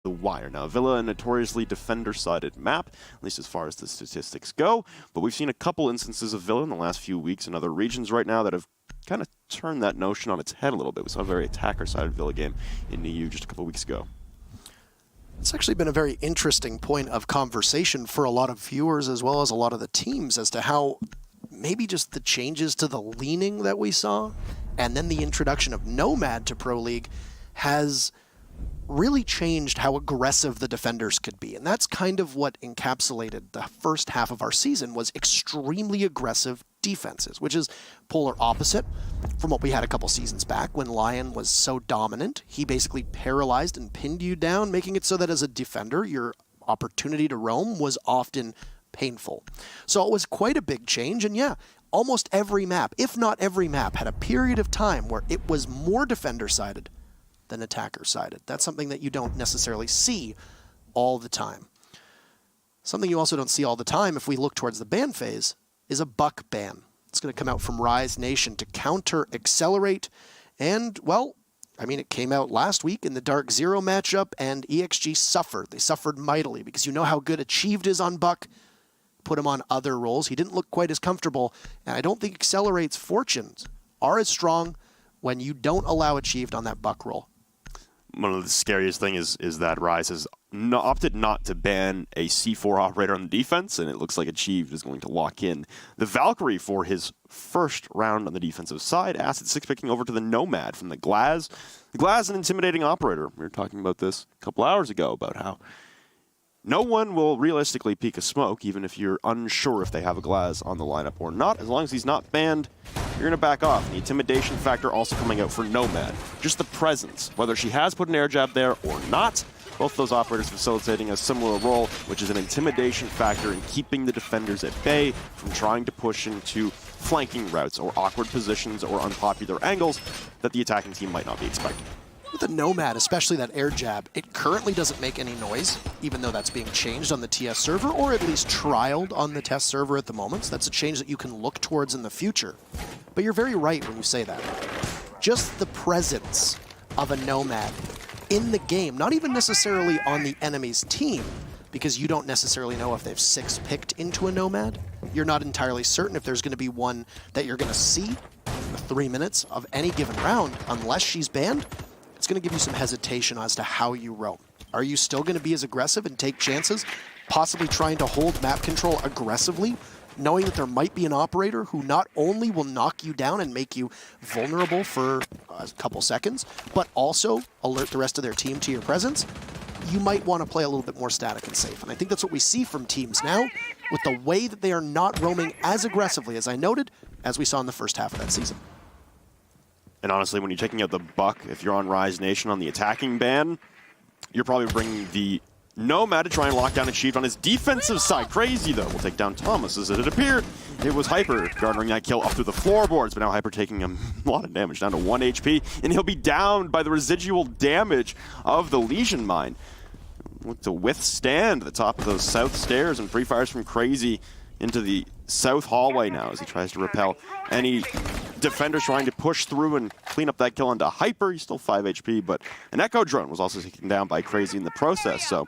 the wire. Now, Villa, a notoriously defender-sided map, at least as far as the statistics go, but we've seen a couple instances of Villa in the last few weeks in other regions right now that have kind of turned that notion on its head a little bit. We saw a very attacker-sided Villa game in EU just a couple weeks ago. It's actually been a very interesting point of conversation for a lot of viewers as well as a lot of the teams as to how maybe just the changes to the leaning that we saw and then the introduction of Nomad to Pro League has really changed how aggressive the defenders could be. And that's kind of what encapsulated the first half of our season was extremely aggressive defenses, which is polar opposite from what we had a couple seasons back when Lion was so dominant. He basically paralyzed and pinned you down, making it so that as a defender, your opportunity to roam was often painful. So it was quite a big change. And yeah, almost every map, if not every map, had a period of time where it was more defender-sided than attacker-sided. That's something that you don't necessarily see all the time. Something you also don't see all the time if we look towards the ban phase is a buck ban. It's going to come out from Rise Nation to counter Excelerate. And, well, I mean, it came out last week in the Dark Zero matchup, and EXG suffered. They suffered mightily because you know how good Achieved is on Buck. Put him on other roles. He didn't look quite as comfortable, and I don't think Accelerate's fortunes are as strong when you don't allow Achieved on that Buck role. One of the scariest things is that Rise has opted not to ban a C4 operator on the defense, and it looks like Achieved is going to lock in the Valkyrie for his first round on the defensive side. Acid 6 picking over to the Nomad from the Glaz. The Glaz, an intimidating operator. We were talking about this a couple hours ago about how no one will realistically peek a smoke, even if you're unsure if they have a Glaz on the lineup or not. As long as he's not banned, you're going to back off. The intimidation factor also coming out for Nomad. Just the presence, whether she has put an air jab there or not, both those operators facilitating a similar role, which is an intimidation factor in keeping the defenders at bay from trying to push into flanking routes or awkward positions or unpopular angles that the attacking team might not be expecting. With the Nomad, especially that air jab, it currently doesn't make any noise, even though that's being changed on the TS server, or at least trialed on the test server at the moment. So that's a change that you can look towards in the future. But you're very right when you say that. Just the presence of a Nomad in the game, not even necessarily on the enemy's team, because you don't necessarily know if they've 6 picked into a Nomad. You're not entirely certain if there's going to be one that you're going to see in the 3 minutes of any given round, unless she's banned. It's going to give you some hesitation as to how you roam. Are you still going to be as aggressive and take chances, possibly trying to hold map control aggressively, knowing that there might be an operator who not only will knock you down and make you vulnerable for a couple seconds, but also alert the rest of their team to your presence? You might want to play a little bit more static and safe. And I think that's what we see from teams now, with the way that they are not roaming as aggressively, as I noted, as we saw in the first half of that season. And honestly, when you're taking out the Buck, if you're on Rise Nation on the attacking ban, you're probably bringing the Nomad to try and lock down Achieved on his defensive side. Crazy, though. We'll take down Thomas. As it appeared, it was Hyper garnering that kill up through the floorboards, but now Hyper taking a lot of damage, down to 1 HP, and he'll be downed by the residual damage of the Legion Mine. Look to withstand the top of those south stairs, and free fires from Crazy into the south hallway now as he tries to repel any defenders trying to push through and clean up that kill onto Hyper. He's still 5 HP, but an Echo drone was also taken down by Crazy in the process. So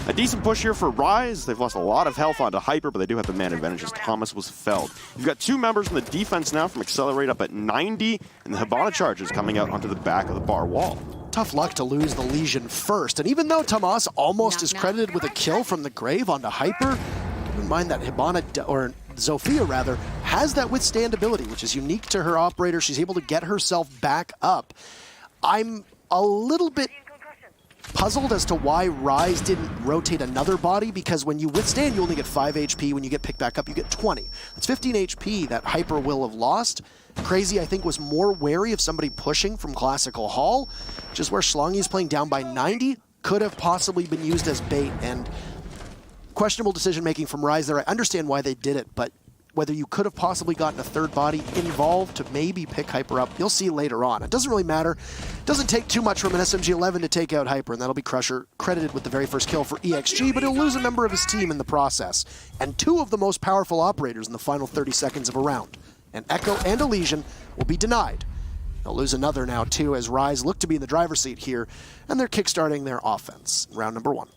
a decent push here for Rise. They've lost a lot of health onto Hyper, but they do have the man advantage as Thomas was felled. You've got 2 members in the defense now from Accelerate up at 90, and the Hibana charges coming out onto the back of the bar wall. Tough luck to lose the Legion first. And even though Tomas almost is credited with a kill from the grave onto Hyper, keep in mind that Hibana, or Zofia rather, has that withstand ability, which is unique to her operator. She's able to get herself back up. I'm a little bit puzzled as to why Rise didn't rotate another body, because when you withstand, you only get 5 HP. When you get picked back up, you get 20. That's 15 HP that Hyper will have lost. Crazy, I think, was more wary of somebody pushing from Classical Hall, which is where Schlongi is playing down by 90. Could have possibly been used as bait, and questionable decision-making from Rise there. I understand why they did it, but whether you could have possibly gotten a third body involved to maybe pick Hyper up, you'll see later on. It doesn't really matter. It doesn't take too much from an SMG-11 to take out Hyper, and that'll be Crusher credited with the very first kill for EXG, but he'll lose a member of his team in the process, and 2 of the most powerful operators in the final 30 seconds of a round. An Echo and a Legion will be denied They'll lose another now, too, as Rise look to be in the driver's seat here, and they're kickstarting their offense. Round number 1.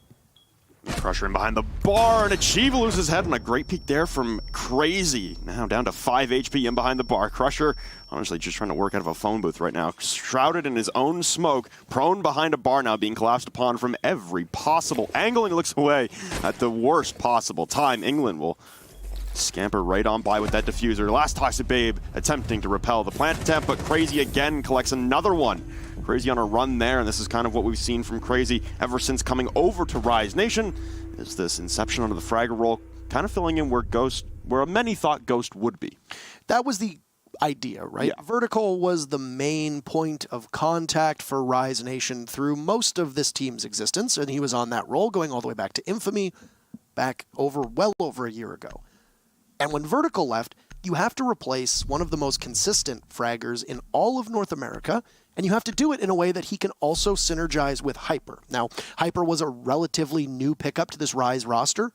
Crusher in behind the bar, and Achieve loses his head on a great peek there from Crazy. Now down to 5 HP in behind the bar. Crusher, honestly, just trying to work out of a phone booth right now. Shrouded in his own smoke, prone behind a bar now, being collapsed upon from every possible angle, and he looks away at the worst possible time. England will scamper right on by with that diffuser. Last Toxic Babe attempting to repel the plant attempt, but Crazy again collects another one. Crazy on a run there, and this is kind of what we've seen from Crazy ever since coming over to Rise Nation, is this Inception under the Fragger roll, kind of filling in where many thought Ghost would be. That was the idea, right? Yeah. Vertical was the main point of contact for Rise Nation through most of this team's existence, and he was on that role going all the way back to Infamy, well over a year ago. And when Vertical left, you have to replace one of the most consistent fraggers in all of North America, and you have to do it in a way that he can also synergize with Hyper. Now, Hyper was a relatively new pickup to this Rise roster,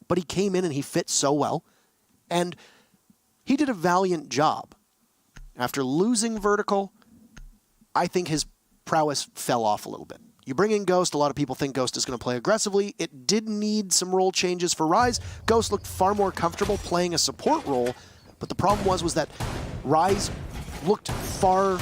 but he came in and he fit so well, and he did a valiant job. After losing Vertical, I think his prowess fell off a little bit. You bring in Ghost, a lot of people think Ghost is going to play aggressively. It did need some role changes for Rise. Ghost looked far more comfortable playing a support role, but the problem was that Rise looked far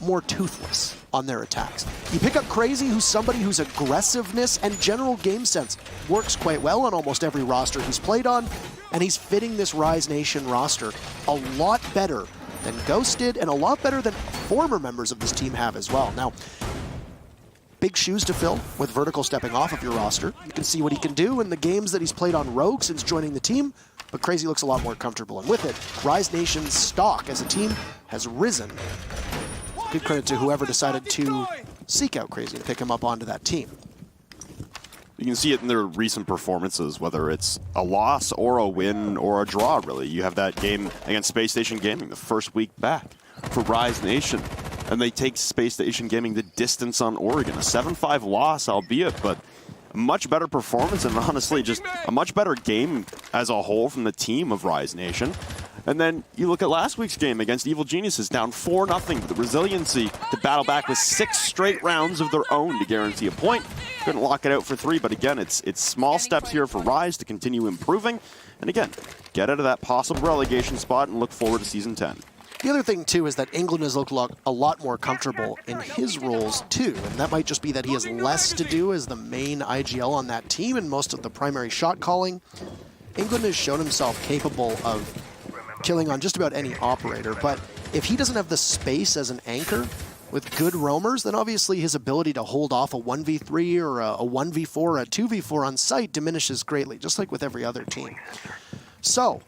more toothless on their attacks. You pick up Crazy, who's somebody whose aggressiveness and general game sense works quite well on almost every roster he's played on, and he's fitting this Rise Nation roster a lot better than Ghost did, and a lot better than former members of this team have as well. Now, big shoes to fill with Vertical stepping off of your roster. You can see what he can do in the games that he's played on Rogue since joining the team, but Crazy looks a lot more comfortable. And with it, Rise Nation's stock as a team has risen. Good credit to whoever decided to seek out Crazy and pick him up onto that team. You can see it in their recent performances, whether it's a loss or a win or a draw, really. You have that game against Space Station Gaming the first week back for Rise Nation, and they take Space Station Gaming the distance on Oregon. A 7-5 loss, albeit, but a much better performance, and honestly just a much better game as a whole from the team of Rise Nation. And then you look at last week's game against Evil Geniuses, down 4-0, the resiliency to battle back with 6 straight rounds of their own to guarantee a point. Couldn't lock it out for 3, but again, it's small steps here for Rise to continue improving. And again, get out of that possible relegation spot and look forward to Season 10. The other thing, too, is that England has looked a lot more comfortable in his roles, too. And that might just be that he has less to do as the main IGL on that team and most of the primary shot calling. England has shown himself capable of killing on just about any operator, but if he doesn't have the space as an anchor with good roamers, then obviously his ability to hold off a 1v3 or a 1v4 or a 2v4 on site diminishes greatly, just like with every other team. So,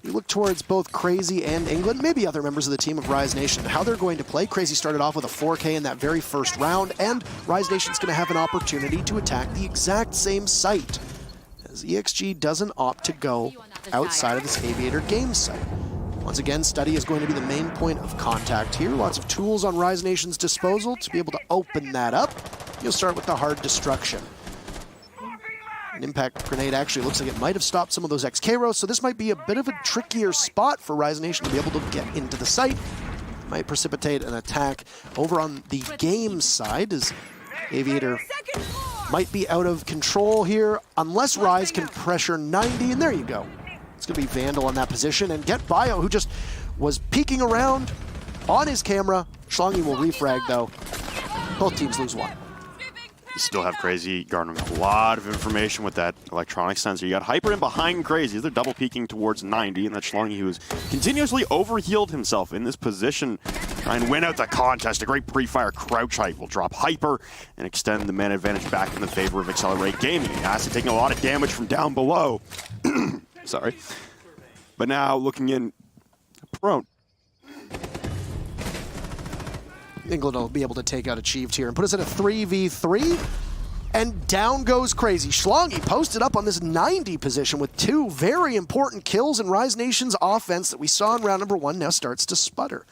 you look towards both Crazy and England, maybe other members of the team of Rise Nation, how they're going to play. Crazy started off with a 4K in that very first round, and Rise Nation's going to have an opportunity to attack the exact same site, as EXG doesn't opt to go outside of this Aviator game site. Once again, Study is going to be the main point of contact here. Lots of tools on Rise Nation's disposal to be able to open that up. You'll start with the hard destruction. An impact grenade actually looks like it might have stopped some of those XK-Ros, so this might be a bit of a trickier spot for Rise Nation to be able to get into the site. Might precipitate an attack over on the game side, as Aviator might be out of control here, unless Rise can pressure 90, and there you go. It's going to be Vandal on that position, and get Bio, who just was peeking around on his camera. Schlongi will refrag, though. Both teams lose 1. You still have Crazy garnering a lot of information with that electronic sensor. You got Hyper in behind Crazy. They're double peeking towards 90, and that Schlongi, who has continuously overhealed himself in this position, try and win out the contest. A great pre-fire crouch height will drop Hyper and extend the man advantage back in the favor of Accelerate Gaming. Acid taking a lot of damage from down below. Sorry. But now looking in prone. England will be able to take out Achieved here and put us at a 3v3. And down goes Crazy. Schlongi posted up on this 90 position with 2 very important kills, and Rise Nation's offense that we saw in round number 1 now starts to sputter.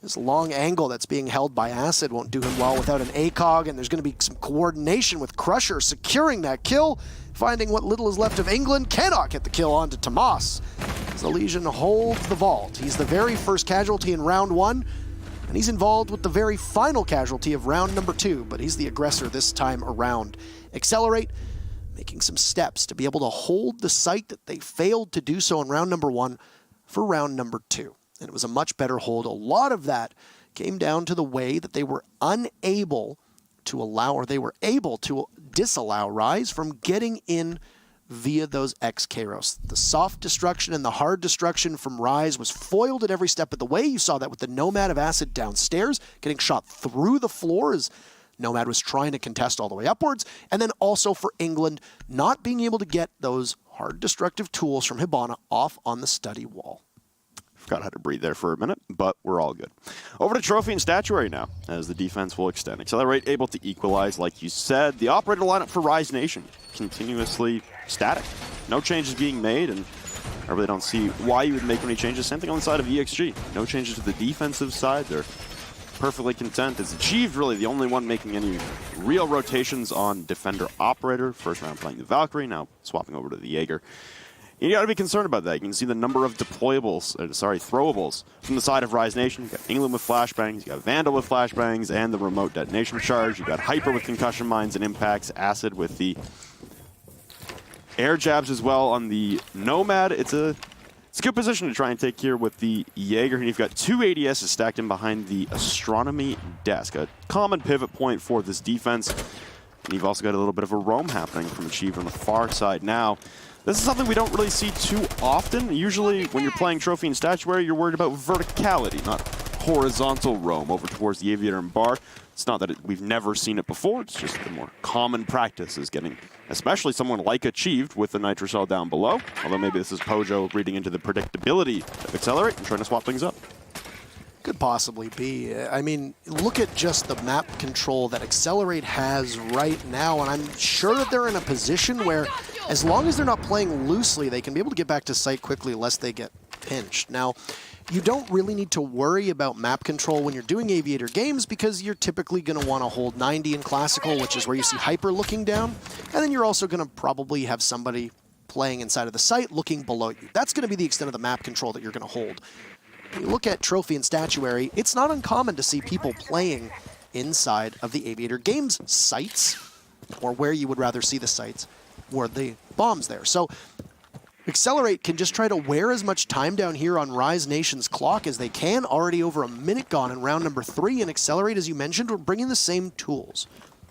This long angle that's being held by Acid won't do him well without an ACOG, and there's going to be some coordination with Crusher securing that kill, finding what little is left of England. Cannot get the kill onto Tomas. as the Legion holds the vault. He's the very first casualty in round 1, and he's involved with the very final casualty of round number 2, but he's the aggressor this time around. Excelerate, making some steps to be able to hold the site that they failed to do so in round number 1 for round number 2. And it was a much better hold. A lot of that came down to the way that they were unable to allow, or they were able to disallow Rise from getting in via those X-Kairos. The soft destruction and the hard destruction from Rise was foiled at every step of the way. You saw that with the Nomad of Acid downstairs, getting shot through the floor as Nomad was trying to contest all the way upwards. And then also for England, not being able to get those hard destructive tools from Hibana off on the study wall. Forgot how to breathe there for a minute, but we're all good. Over to Trophy and Statuary now, as the defense will extend. Excelerate able to equalize, like you said. The operator lineup for Rise Nation, continuously static. No changes being made, and I really don't see why you would make any changes. Same thing on the side of EXG. No changes to the defensive side. They're perfectly content. It's Achieved really the only one making any real rotations on Defender Operator. First round playing the Valkyrie, now swapping over to the Jaeger. You got to be concerned about that. You can see the number of throwables from the side of Rise Nation. You got England with flashbangs, you got Vandal with flashbangs, and the remote detonation charge. You got Hyper with concussion mines and impacts, Acid with the air jabs as well on the Nomad. It's a good position to try and take here with the Jaeger. And you've got 2 ADSs stacked in behind the Astronomy desk, a common pivot point for this defense. And you've also got a little bit of a roam happening from Achieve on the far side now. This is something we don't really see too often. Usually when you're playing Trophy and Statuary, you're worried about verticality, not horizontal roam over towards the Aviator and Bar. It's not that we've never seen it before, it's just the more common practice is getting, especially someone like Achieved with the Nitro Cell down below. Although maybe this is Pojo reading into the predictability of Excelerate and trying to swap things up. Could possibly be. I mean, look at just the map control that Excelerate has right now, and I'm sure that they're in a position where, as long as they're not playing loosely, they can be able to get back to site quickly lest they get pinched. Now, you don't really need to worry about map control when you're doing Aviator games because you're typically going to want to hold 90 in Classical, which is where you see Hyper looking down, and then you're also going to probably have somebody playing inside of the site looking below you. That's going to be the extent of the map control that you're going to hold. You look at Trophy and Statuary, it's not uncommon to see people playing inside of the Aviator Games sites, or where you would rather see the sites, where the bombs there. So Excelerate can just try to wear as much time down here on Rise Nation's clock as they can. Already over a minute gone in round number 3, and Excelerate, as you mentioned, we're bringing the same tools.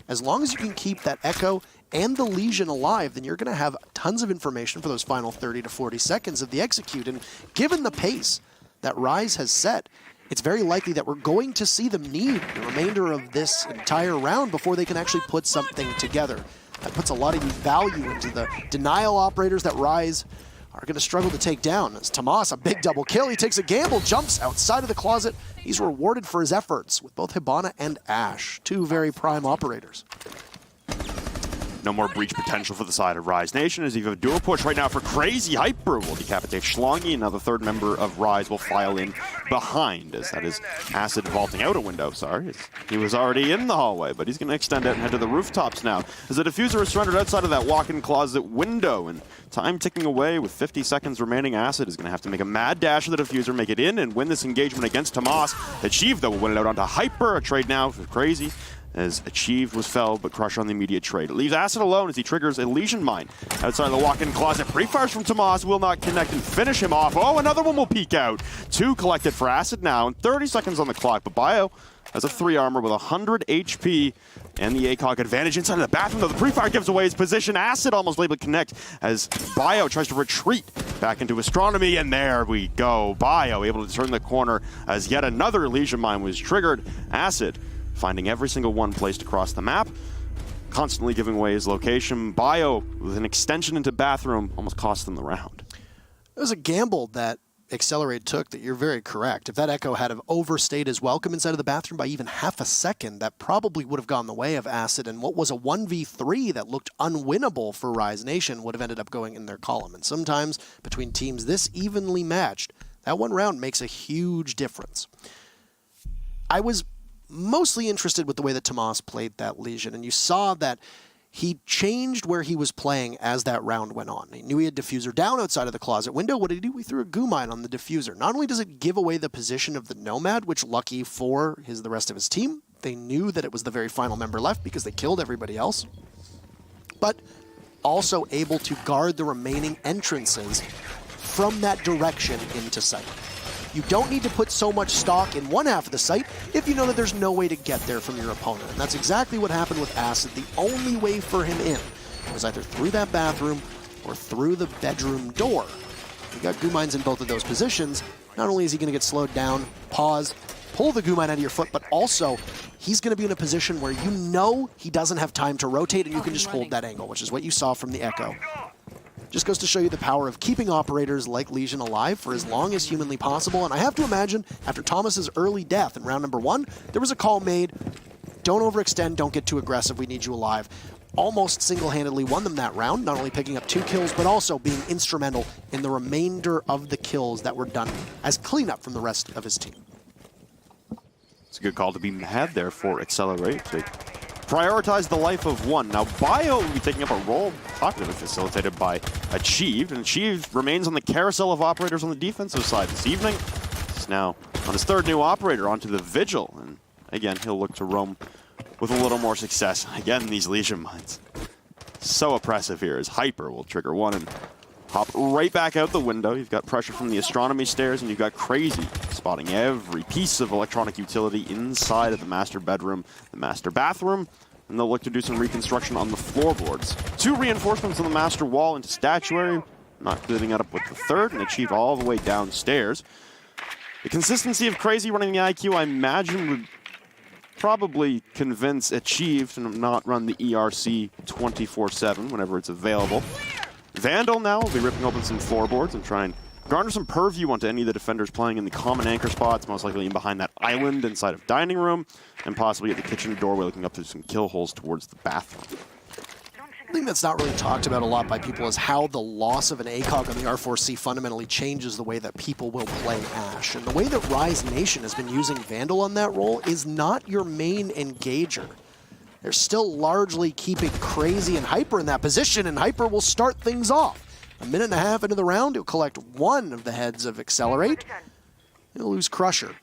As long as you can keep that Echo and the Legion alive, then you're going to have tons of information for those final 30 to 40 seconds of the execute. And given the pace that Rise has set, it's very likely that we're going to see them need the remainder of this entire round before they can actually put something together. That puts a lot of value into the denial operators that Rise are going to struggle to take down. As Tomas, a big double kill, he takes a gamble, jumps outside of the closet. He's rewarded for his efforts with both Hibana and Ash, 2 very prime operators. No more breach potential for the side of Rise Nation as you have a dual push right now for Crazy Hyper will decapitate Schlongi. Now the third member of Rise will file in behind as that is Acid vaulting out a window. Sorry, he was already in the hallway, but he's going to extend out and head to the rooftops now as the diffuser is surrendered outside of that walk-in closet window. And time ticking away with 50 seconds remaining. Acid is going to have to make a mad dash of the diffuser, make it in, and win this engagement against Tomas. Achieved, though, will win it out onto Hyper. A trade now for Crazy, as Achieved was felled, but crushed on the immediate trade. It leaves Acid alone as he triggers a Legion Mine outside the walk-in closet. Pre-fires from Tomas will not connect and finish him off. Oh, another one will peek out. 2 collected for Acid now, and 30 seconds on the clock. But Bio has a 3 armor with 100 HP and the ACOG advantage inside of the bathroom, though the pre-fire gives away his position. Acid almost able to connect as Bio tries to retreat back into Astronomy, and there we go. Bio able to turn the corner as yet another Legion Mine was triggered. Acid finding every single one placed across the map, constantly giving away his location. Bio, with an extension into bathroom, almost cost them the round. It was a gamble that Excelerate took that you're very correct. If that Echo had overstayed his welcome inside of the bathroom by even half a second, that probably would have gone the way of Acid, and what was a 1v3 that looked unwinnable for Rise Nation would have ended up going in their column. And sometimes, between teams this evenly matched, that one round makes a huge difference. I was mostly interested with the way that Tomas played that Legion, and you saw that he changed where he was playing as that round went on. He knew he had diffuser down outside of the closet window. What did he do? He threw a goo mine on the diffuser. Not only does it give away the position of the Nomad, which lucky for the rest of his team, they knew that it was the very final member left because they killed everybody else, but also able to guard the remaining entrances from that direction into sight. You don't need to put so much stock in one half of the site if you know that there's no way to get there from your opponent. And that's exactly what happened with Acid. The only way for him in was either through that bathroom or through the bedroom door. You got goo mines in both of those positions. Not only is he going to get slowed down, pause, pull the goo mine out of your foot, but also he's going to be in a position where you know he doesn't have time to rotate and you can just hold that angle, which is what you saw from the Echo. Just goes to show you the power of keeping operators like Legion alive for as long as humanly possible. And I have to imagine, after Thomas's early death in round number 1, there was a call made, don't overextend, don't get too aggressive, we need you alive. Almost single-handedly won them that round, not only picking up 2 kills, but also being instrumental in the remainder of the kills that were done as cleanup from the rest of his team. It's a good call to be had there for Excelerate. They prioritize the life of one. Now, Bio will be taking up a role popularly facilitated by Achieved, and Achieved remains on the carousel of operators on the defensive side this evening. He's now on his 3rd new operator onto the Vigil, and again, he'll look to roam with a little more success. Again, these Legion mines. So oppressive here as Hyper will trigger one and hop right back out the window. You've got pressure from the astronomy stairs, and you've got Crazy spotting every piece of electronic utility inside of the master bedroom, the master bathroom, and they'll look to do some reconstruction on the floorboards. 2 reinforcements on the master wall into statuary, not cleaning it up with the 3rd, and Achieve all the way downstairs. The consistency of Crazy running the IQ, I imagine, would probably convince Achieve to not run the ERC 24/7 whenever it's available. Vandal now will be ripping open some floorboards and try and garner some purview onto any of the defenders playing in the common anchor spots, most likely in behind that island inside of dining room, and possibly at the kitchen doorway looking up through some kill holes towards the bathroom. The thing that's not really talked about a lot by people is how the loss of an ACOG on the R4C fundamentally changes the way that people will play Ashe. And the way that Rise Nation has been using Vandal on that role is not your main engager. They're still largely keeping Crazy and Hyper in that position, and Hyper will start things off. A minute and a half into the round, he'll collect 1 of the heads of Excelerate. He'll lose Crusher.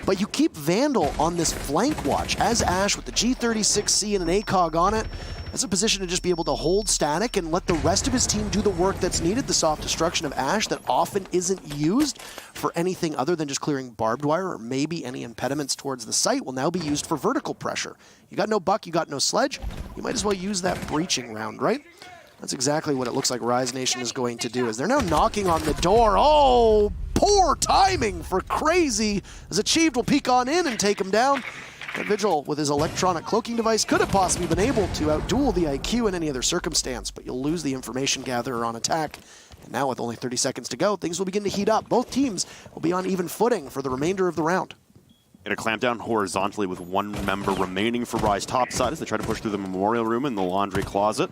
But you keep Vandal on this flank watch as Ashe with the G36C and an ACOG on it. That's a position to just be able to hold static and let the rest of his team do the work that's needed. The soft destruction of Ashe that often isn't used for anything other than just clearing barbed wire or maybe any impediments towards the site will now be used for vertical pressure. You got no buck, you got no sledge, you might as well use that breaching round, right? That's exactly what it looks like Rise Nation is going to do, as they're now knocking on the door. Oh, poor timing for Crazy, as Achieved will peek on in and take him down. That Vigil, with his electronic cloaking device, could have possibly been able to outduel the IQ in any other circumstance, but you'll lose the information gatherer on attack. And now with only 30 seconds to go, things will begin to heat up. Both teams will be on even footing for the remainder of the round. Gonna clamp down horizontally with 1 member remaining for Rise topside as they try to push through the memorial room and the laundry closet.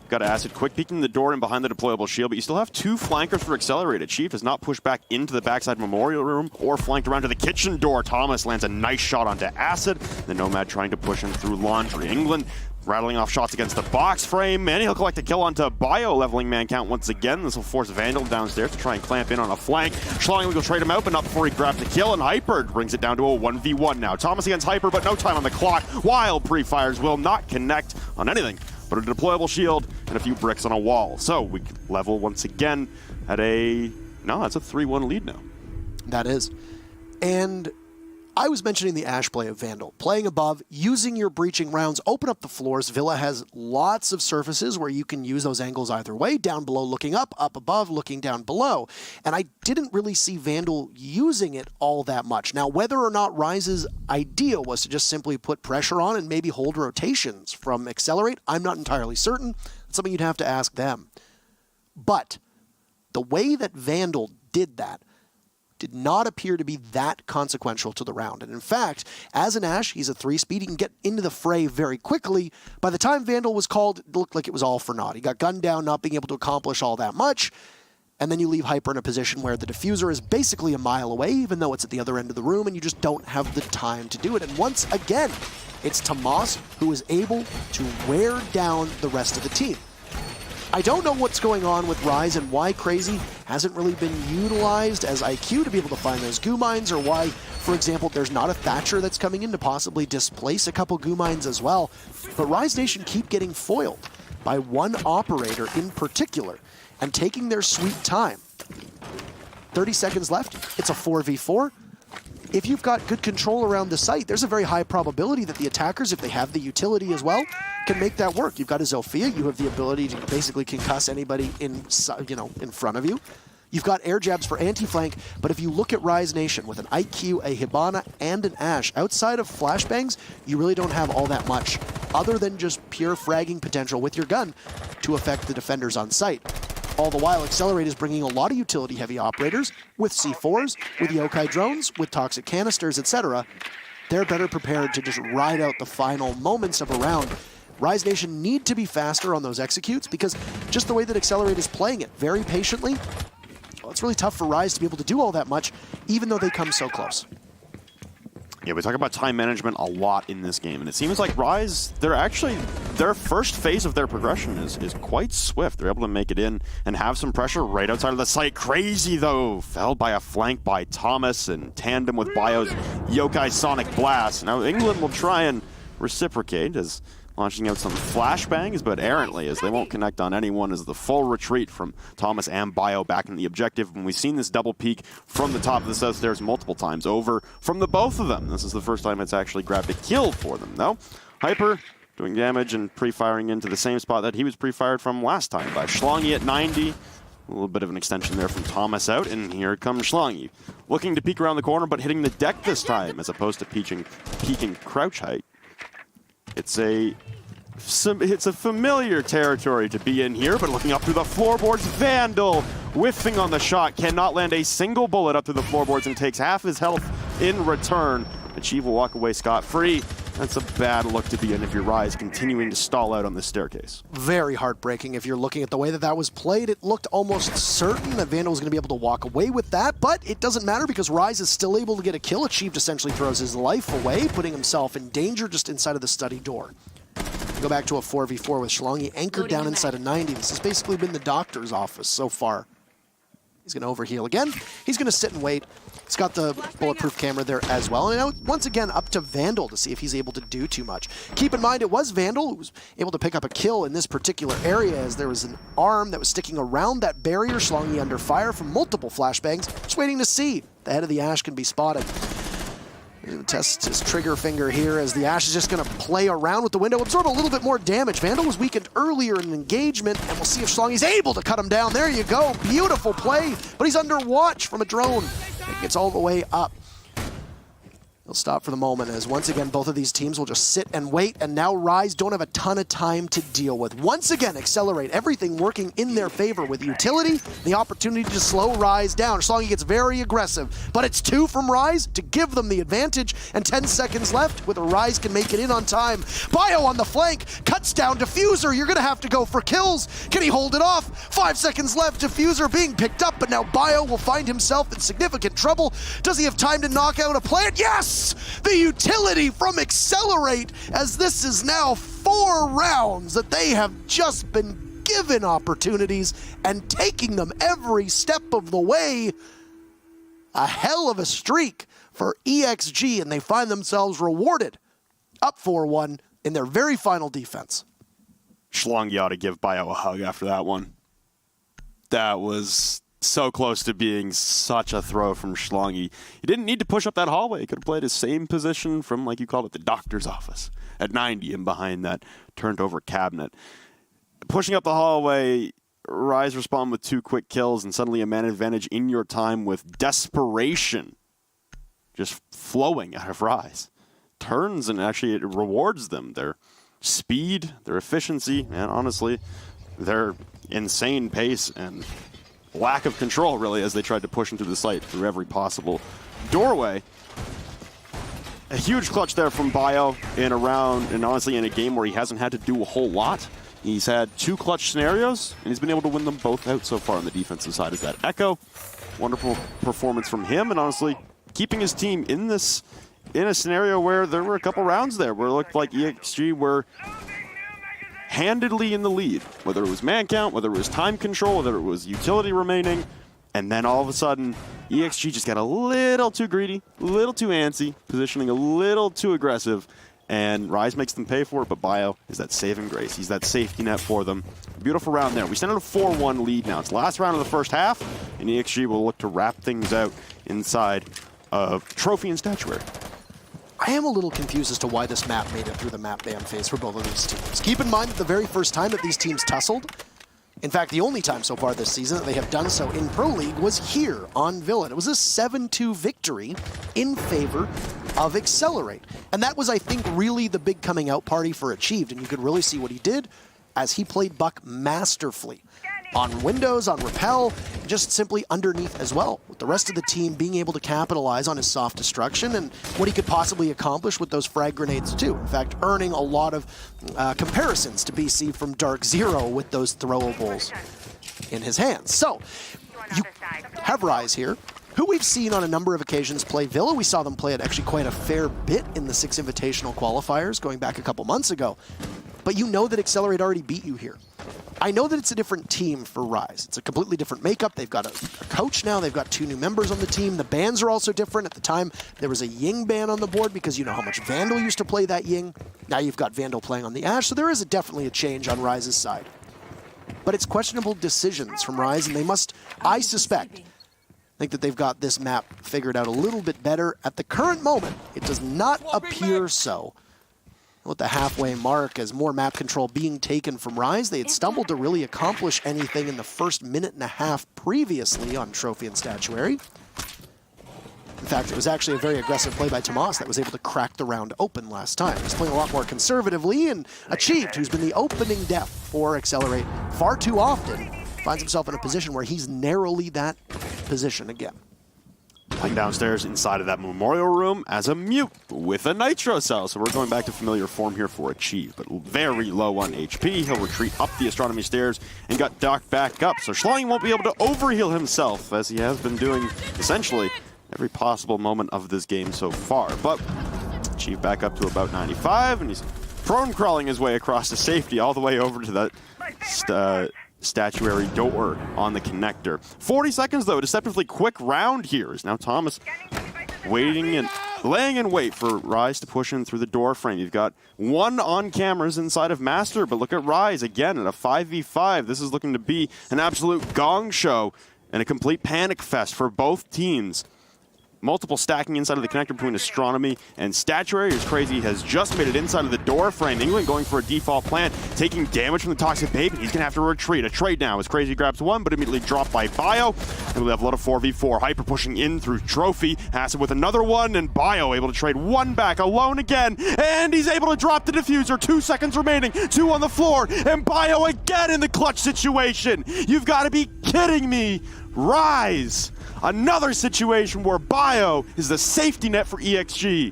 Got Acid quick peeking the door and behind the deployable shield, but you still have 2 flankers for Excelerate. Chief has not pushed back into the backside memorial room or flanked around to the kitchen door. Thomas lands a nice shot onto Acid. The Nomad trying to push him through laundry. England rattling off shots against the box frame, and he'll collect a kill onto Bio, leveling man count once again. This will force Vandal downstairs to try and clamp in on a flank. Schlong will go trade him out, but not before he grabs the kill, and Hyper brings it down to a 1v1 now. Thomas against Hyper, but no time on the clock. Wild pre-fires will not connect on anything but a deployable shield and a few bricks on a wall. So we level once again at that's a 3-1 lead now. That is. And I was mentioning the Ashe play of Vandal. Playing above, using your breaching rounds, open up the floors. Villa has lots of surfaces where you can use those angles either way. Down below looking up above looking down below. And I didn't really see Vandal using it all that much. Now, whether or not Rise's idea was to just simply put pressure on and maybe hold rotations from Excelerate, I'm not entirely certain. It's something you'd have to ask them. But the way that Vandal did that did not appear to be that consequential to the round. And in fact, as an Ashe, he's a 3-speed. He can get into the fray very quickly. By the time Vandal was called, it looked like it was all for naught. He got gunned down, not being able to accomplish all that much. And then you leave Hyper in a position where the diffuser is basically a mile away, even though it's at the other end of the room, and you just don't have the time to do it. And once again, it's Tomas who is able to wear down the rest of the team. I don't know what's going on with Rise and why Crazy hasn't really been utilized as IQ to be able to find those goo mines, or why, for example, there's not a Thatcher that's coming in to possibly displace a couple goo mines as well. But Rise Nation keep getting foiled by one operator in particular and taking their sweet time. 30 seconds left, it's a 4v4. If you've got good control around the site, there's a very high probability that the attackers, if they have the utility as well, can make that work. You've got a Zofia, you have the ability to basically concuss anybody in front of you. You've got air jabs for anti-flank, but if you look at Rise Nation with an IQ, a Hibana, and an Ashe, outside of flashbangs, you really don't have all that much, other than just pure fragging potential with your gun to affect the defenders on site. All the while, Excelerate is bringing a lot of utility-heavy operators with C4s, with yokai drones, with toxic canisters, etc. They're better prepared to just ride out the final moments of a round. Rise Nation need to be faster on those executes because just the way that Excelerate is playing it, very patiently, well, it's really tough for Rise to be able to do all that much, even though they come so close. Yeah, we talk about time management a lot in this game, and it seems like Rise, their first phase of their progression is quite swift. They're able to make it in and have some pressure right outside of the site. Crazy, though, fell by a flank by Thomas in tandem with Bio's Yokai Sonic Blast. Now, England will try and reciprocate as launching out some flashbangs, but errantly, as they won't connect on anyone, as the full retreat from Thomas and Bio back in the objective. And we've seen this double peek from the top of the south stairs multiple times over from the both of them. This is the first time it's actually grabbed a kill for them, though. Hyper doing damage and pre-firing into the same spot that he was pre-fired from last time by Schlongy at 90. A little bit of an extension there from Thomas out, and here comes Schlongy. Looking to peek around the corner, but hitting the deck this time, as opposed to peeking crouch height. It's a familiar territory to be in here, but looking up through the floorboards, Vandal whiffing on the shot, cannot land a single bullet up through the floorboards and takes half his health in return. Achieve will walk away scot-free. That's a bad look to be in if your Rise continuing to stall out on this staircase. Very heartbreaking if you're looking at the way that that was played. It looked almost certain that Vandal was going to be able to walk away with that, but it doesn't matter because Rise is still able to get a kill. Achieved essentially throws his life away, putting himself in danger just inside of the study door. Go back to a 4v4 with Schlongy anchored down inside of 90. This has basically been the doctor's office so far. He's going to overheal again. He's going to sit and wait. He's got the bulletproof camera there as well. And now, once again, up to Vandal to see if he's able to do too much. Keep in mind, it was Vandal who was able to pick up a kill in this particular area as there was an arm that was sticking around that barrier. Schlongy under fire from multiple flashbangs. Just waiting to see. The head of the Ashe can be spotted. Tests his trigger finger here as the Ashe is just going to play around with the window, absorb a little bit more damage. Vandal was weakened earlier in engagement, and we'll see if Schlongy's able to cut him down. There you go. Beautiful play, but he's under watch from a drone. It gets all the way up. He'll stop for the moment as once again both of these teams will just sit and wait, and now Rise don't have a ton of time to deal with. Once again, Excelerate, everything working in their favor with utility, the opportunity to slow Rise down. Schlongy gets very aggressive, but it's 2 from Rise to give them the advantage, and 10 seconds left whether Rise can make it in on time. Bio on the flank, cuts down Diffuser. You're gonna have to go for kills. Can he hold it off? 5 seconds left, Diffuser being picked up, but now Bio will find himself in significant trouble. Does he have time to knock out a plant? Yes! The utility from Excelerate, as this is now 4 rounds that they have just been given opportunities and taking them every step of the way. A hell of a streak for EXG, and they find themselves rewarded up 4-1 in their very final defense. Schlongy ought to give Bio a hug after that one. That was so close to being such a throw from Schlongy. He didn't need to push up that hallway. He could have played his same position from, like you called it, the doctor's office at 90 and behind that turned over cabinet. Pushing up the hallway, Rise respond with 2 quick kills and suddenly a man advantage in your time with desperation just flowing out of Rise. Turns and actually it rewards them. Their speed, their efficiency, and honestly, their insane pace and lack of control, really, as they tried to push into the site through every possible doorway. A huge clutch there from Bio in a round, and honestly in a game where he hasn't had to do a whole lot. He's had 2 clutch scenarios, and he's been able to win them both out so far on the defensive side. Is that Echo? Wonderful performance from him, and honestly, keeping his team in a scenario where there were a couple rounds there where it looked like EXG were handedly in the lead, whether it was man count, whether it was time control, whether it was utility remaining, and then all of a sudden, EXG just got a little too greedy, a little too antsy, positioning a little too aggressive, and Rise makes them pay for it, but Bio is that saving grace. He's that safety net for them. Beautiful round there. We stand at a 4-1 lead now. It's the last round of the first half, and EXG will look to wrap things out inside of Trophy and Statuary. I am a little confused as to why this map made it through the map ban phase for both of these teams. Keep in mind that the very first time that these teams tussled, in fact, the only time so far this season that they have done so in Pro League was here on Villain. It was a 7-2 victory in favor of Excelerate. And that was, I think, really the big coming out party for Achieved, and you could really see what he did as he played Buck masterfully. On windows, on rappel, just simply underneath as well, with the rest of the team being able to capitalize on his soft destruction and what he could possibly accomplish with those frag grenades too. In fact, earning a lot of comparisons to BC from Dark Zero with those throwables in his hands. So, you have Rise here, who we've seen on a number of occasions play Villa. We saw them play it actually quite a fair bit in the 6 Invitational qualifiers going back a couple months ago. But you know that Excelerate already beat you here. I know that it's a different team for Rise. It's a completely different makeup. They've got a coach now. They've got 2 new members on the team. The bans are also different. At the time, there was a Ying ban on the board because you know how much Vandal used to play that Ying. Now you've got Vandal playing on the Ashe, so there is definitely a change on Rise's side. But it's questionable decisions from Rise, and they must, I suspect, think that they've got this map figured out a little bit better. At the current moment, it does not appear so. With the halfway mark, as more map control being taken from Rise, they had stumbled to really accomplish anything in the first minute and a half previously on Trophy and Statuary. In fact, it was actually a very aggressive play by Tomas that was able to crack the round open last time. He's playing a lot more conservatively, and Achieved, who's been the opening death for Excelerate far too often, finds himself in a position where he's narrowly that position again. Playing downstairs inside of that memorial room as a mute with a nitro cell. So we're going back to familiar form here for Achieve, but very low on HP. He'll retreat up the astronomy stairs and got docked back up. So Schlein won't be able to overheal himself as he has been doing essentially every possible moment of this game so far. But Achieve back up to about 95, and he's prone crawling his way across to safety all the way over to that statuary door on the connector. 40 seconds though, a deceptively quick round here. Is now Thomas waiting and laying in wait for Rise to push in through the door frame. You've got 1 on cameras inside of Master, but look at Rise again in a 5v5. This is looking to be an absolute gong show and a complete panic fest for both teams. Multiple stacking inside of the connector between Astronomy and Statuary. As Crazy has just made it inside of the door frame. England going for a default plant, taking damage from the Toxic Babe. He's going to have to retreat. A trade now as Crazy grabs 1, but immediately dropped by Bio. And we'll have a lot of 4v4. Hyper pushing in through Trophy. Acid with another one, and Bio able to trade 1 back alone again. And he's able to drop the diffuser. 2 seconds remaining. 2 on the floor. And Bio again in the clutch situation. You've got to be kidding me. Rise. Another situation where Bio is the safety net for EXG.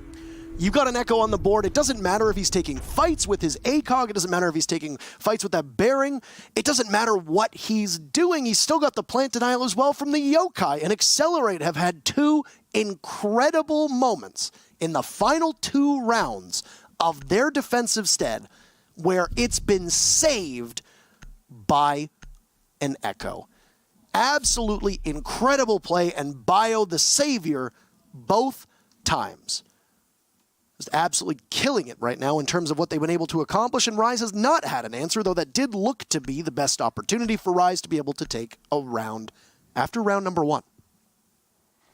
You've got an Echo on the board. It doesn't matter if he's taking fights with his ACOG. It doesn't matter if he's taking fights with that bearing. It doesn't matter what he's doing. He's still got the plant denial as well from the Yokai. And Excelerate have had 2 incredible moments in the final 2 rounds of their defensive stead where it's been saved by an Echo. Absolutely incredible play, and Bio the savior both times. Just absolutely killing it right now in terms of what they've been able to accomplish, and Rise has not had an answer, though that did look to be the best opportunity for Rise to be able to take a round after round number 1.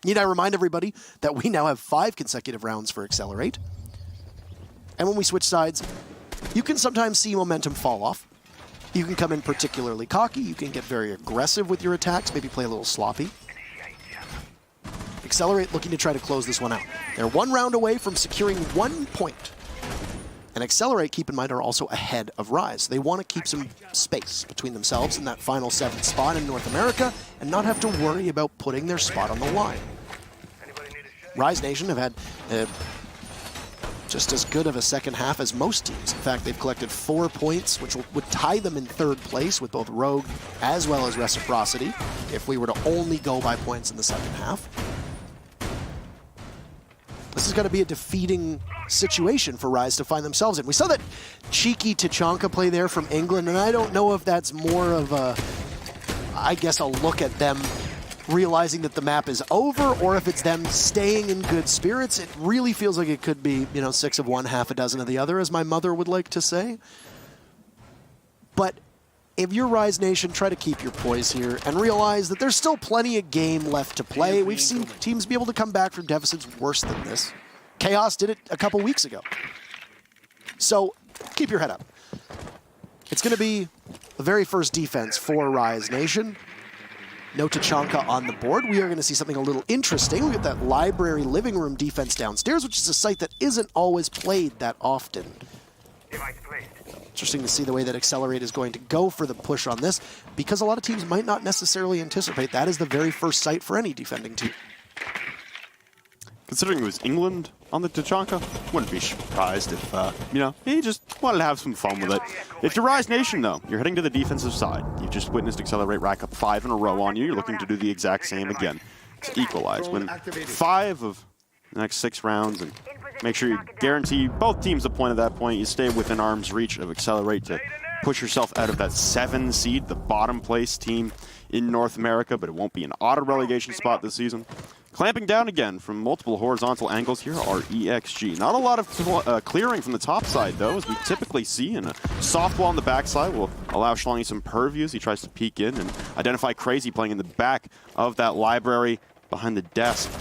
Need I remind everybody that we now have 5 consecutive rounds for Excelerate. And when we switch sides, you can sometimes see momentum fall off. You can come in particularly cocky, you can get very aggressive with your attacks, maybe play a little sloppy. Excelerate looking to try to close this one out. They're 1 round away from securing 1 point. And Excelerate, keep in mind, are also ahead of Rise. They want to keep some space between themselves in that final 7th spot in North America and not have to worry about putting their spot on the line. Rise Nation have had just as good of a second half as most teams. In fact, they've collected 4 points, which would tie them in 3rd place with both Rogue as well as Reciprocity, if we were to only go by points in the second half. This is going to be a defeating situation for Rise to find themselves in. We saw that cheeky Tachanka play there from England, and I don't know if that's more of a, I guess, a look at them realizing that the map is over, or if it's them staying in good spirits. It really feels like it could be, 6 of one, half a dozen of the other, as my mother would like to say. But if you're Rise Nation, try to keep your poise here and realize that there's still plenty of game left to play. We've seen teams be able to come back from deficits worse than this. Chaos did it a couple weeks ago. So keep your head up. It's going to be the very first defense for Rise Nation. No Tachanka on the board. We are going to see something a little interesting. We get that library living room defense downstairs, which is a site that isn't always played that often. Interesting to see the way that Excelerate is going to go for the push on this, because a lot of teams might not necessarily anticipate that is the very first site for any defending team. Considering it was England on the Tachanka, wouldn't be surprised if, he just wanted to have some fun with it. If you're Rise Nation, though, you're heading to the defensive side. You've just witnessed Excelerate rack up 5 in a row on you. You're looking to do the exact same again. To equalize. Win 5 of the next 6 rounds and make sure you guarantee both teams a point at that point. You stay within arm's reach of Excelerate to push yourself out of that 7 seed, the bottom place team in North America, but it won't be an auto relegation spot this season. Clamping down again from multiple horizontal angles here are EXG. Not a lot of clearing from the top side, though, as we typically see, and a soft wall on the backside will allow Schlongi some purviews. He tries to peek in and identify Crazy playing in the back of that library behind the desk.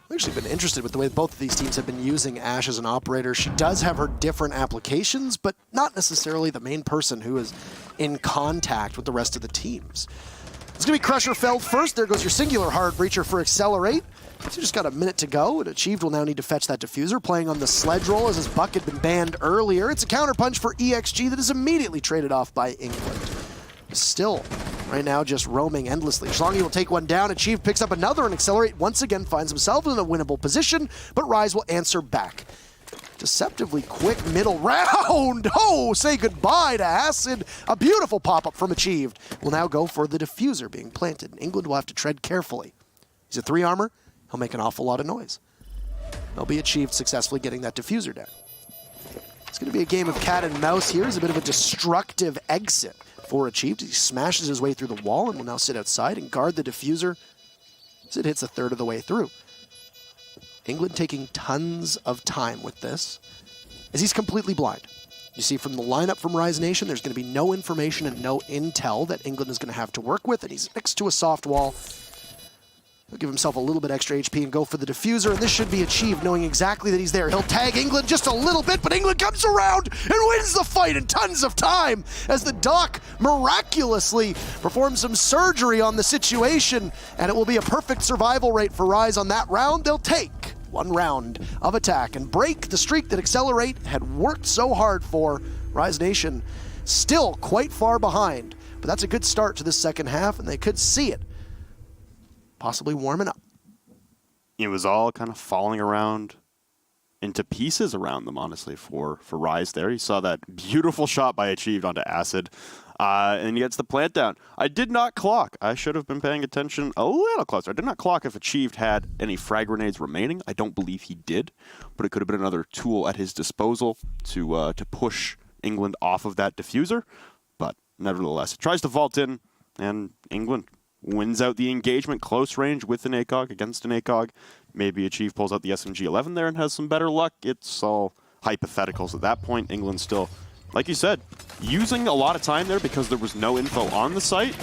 I've actually been interested with the way both of these teams have been using Ashe as an operator. She does have her different applications, but not necessarily the main person who is in contact with the rest of the teams. It's going to be Crusher Feld first. There goes your singular hard breacher for Excelerate. So just got a minute to go, and Achieved will now need to fetch that diffuser, playing on the sledge roll as his buck had been banned earlier. It's a counterpunch for EXG that is immediately traded off by England. Still, right now, just roaming endlessly. Schlongi will take one down. Achieved picks up another, and Excelerate once again finds himself in a winnable position, but Rise will answer back. Deceptively quick middle round. Oh, say goodbye to Acid. A beautiful pop-up from Achieved. Will now go for the diffuser being planted. England will have to tread carefully. He's a 3 armor. He'll make an awful lot of noise. They'll be Achieved successfully getting that diffuser down. It's going to be a game of cat and mouse here. It's a bit of a destructive exit for Achieved. He smashes his way through the wall and will now sit outside and guard the diffuser as it hits a third of the way through. England taking tons of time with this, as he's completely blind. You see from the lineup from Rise Nation, there's going to be no information and no intel that England is going to have to work with, and he's next to a soft wall. He'll give himself a little bit extra HP and go for the diffuser, and this should be Achieved, knowing exactly that he's there. He'll tag England just a little bit, but England comes around and wins the fight in tons of time as the Doc miraculously performs some surgery on the situation, and it will be a perfect survival rate for Rise on that round. They'll take 1 round of attack and break the streak that Excelerate had worked so hard for. Rise Nation still quite far behind, but that's a good start to this second half, and they could see it possibly warming up. It was all kind of falling around into pieces around them, honestly, for Rise there. You saw that beautiful shot by Achieved onto Acid, and he gets the plant down. I did not clock. I should have been paying attention a little closer. I did not clock if Achieved had any frag grenades remaining. I don't believe he did, but it could have been another tool at his disposal to push England off of that diffuser. But nevertheless, it tries to vault in, and England wins out the engagement close range with an ACOG against an ACOG. Maybe Achieve pulls out the SMG-11 there and has some better luck. It's all hypotheticals at that point. England still, like you said, using a lot of time there because there was no info on the site,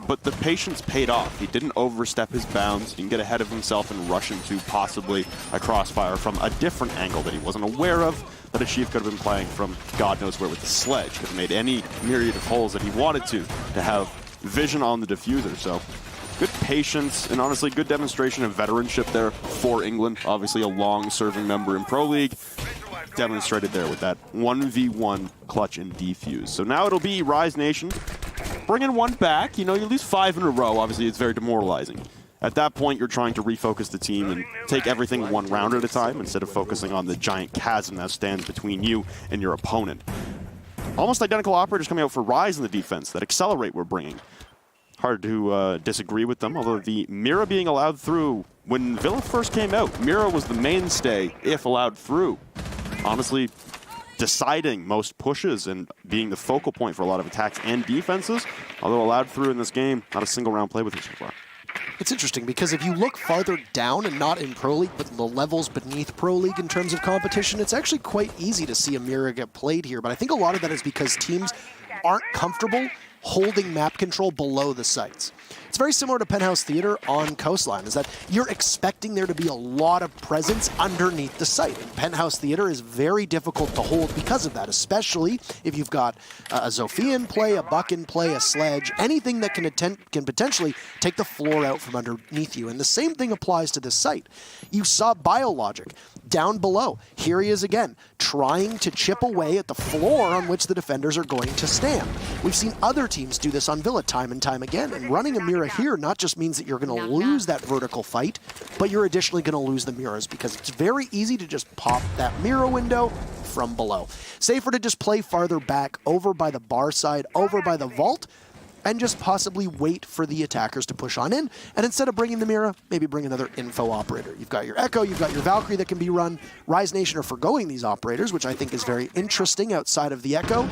but the patience paid off. He didn't overstep his bounds. He can get ahead of himself and rush into possibly a crossfire from a different angle that he wasn't aware of, that Achieve could have been playing from God knows where with the sledge. Could have made any myriad of holes that he wanted to have vision on the diffuser. So good patience and honestly good demonstration of veteranship there for England. Obviously a long-serving member in Pro League. Demonstrated there with that 1v1 clutch and defuse. So now it'll be Rise Nation bringing 1 back. You know, you lose 5 in a row. Obviously, it's very demoralizing. At that point, you're trying to refocus the team and take everything one round at a time instead of focusing on the giant chasm that stands between you and your opponent. Almost identical operators coming out for Rise in the defense that Excelerate we're bringing. Hard to disagree with them, although the Mira being allowed through, when Villa first came out, Mira was the mainstay if allowed through. Honestly, deciding most pushes and being the focal point for a lot of attacks and defenses, although allowed through in this game, not a single round play with it so far. It's interesting because if you look farther down and not in Pro League, but the levels beneath Pro League in terms of competition, it's actually quite easy to see a Mira get played here. But I think a lot of that is because teams aren't comfortable holding map control below the sites. It's very similar to Penthouse Theater on Coastline, is that you're expecting there to be a lot of presence underneath the site. And Penthouse Theater is very difficult to hold because of that, especially if you've got a Zofia in play, a Buck in play, a Sledge, anything that can potentially take the floor out from underneath you. And the same thing applies to this site. You saw Biologic down below. Here he is again, trying to chip away at the floor on which the defenders are going to stand. We've seen other teams do this on Villa time and time again, and running a Mira here not just means that you're going to lose that vertical fight, but you're additionally going to lose the Miras because it's very easy to just pop that Mira window from below. Safer to just play farther back, over by the bar side, over by the vault, and just possibly wait for the attackers to push on in. And instead of bringing the Mira, maybe bring another info operator. You've got your Echo, you've got your Valkyrie that can be run. Rise Nation are forgoing these operators, which I think is very interesting outside of the Echo.